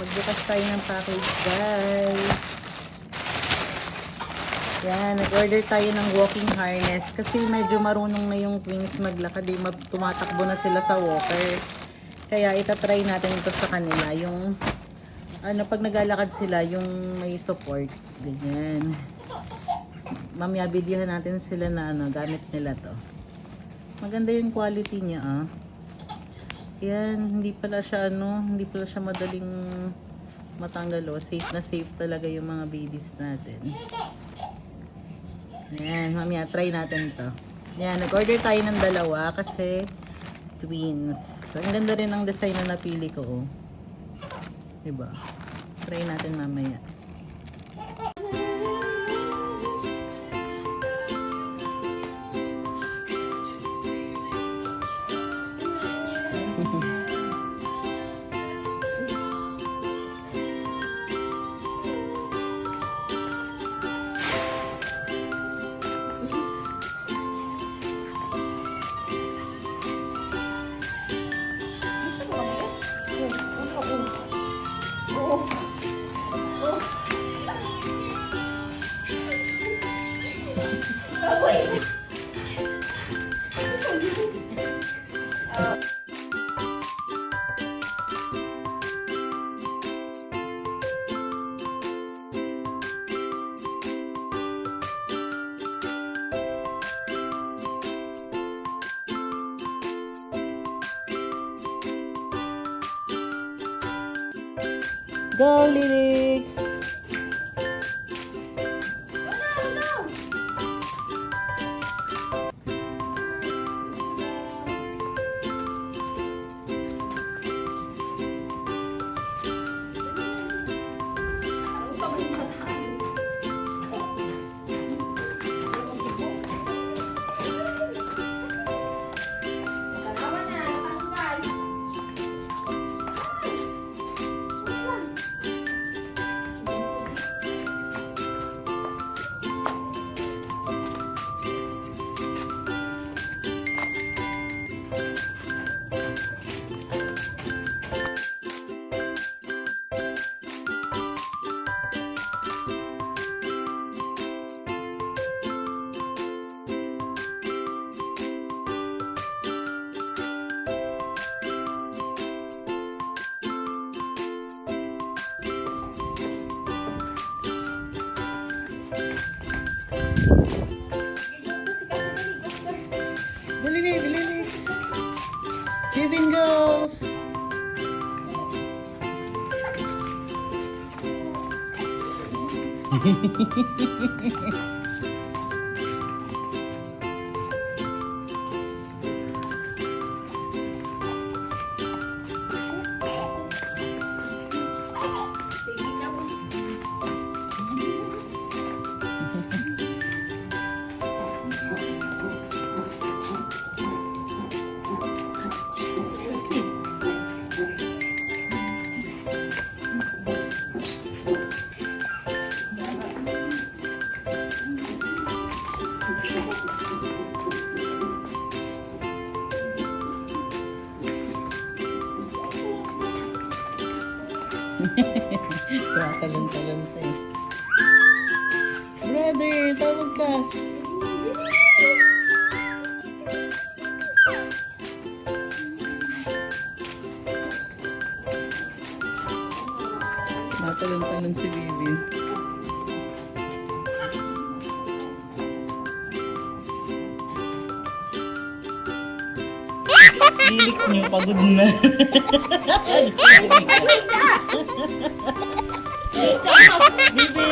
Magbukas tayo ng package, guys. Yan, nag-order tayo ng walking harness kasi medyo marunong na yung twins maglakad. Tumatakbo na sila sa walker. Kaya itatry natin ito sa kanila. Yung, pag naglalakad sila, yung may support. Ganyan. Mamaya videohan natin sila na gamit nila to. Maganda yung quality niya, ah. Yan, hindi pala siya madaling matanggal, oh. Safe na safe talaga yung mga babies natin. Ayan, mamaya try natin to. Yan, nag-order tayo ng dalawa kasi twins. So, ang ganda rin ng design na napili ko, oh. Diba? Try natin mamaya. Go, Lyrics! Dali. Give and go! Talon-talon tayo. Brother, tawag ka. Matalon-talon si Bibi. Lyrics niyo, pagod na. Bibi!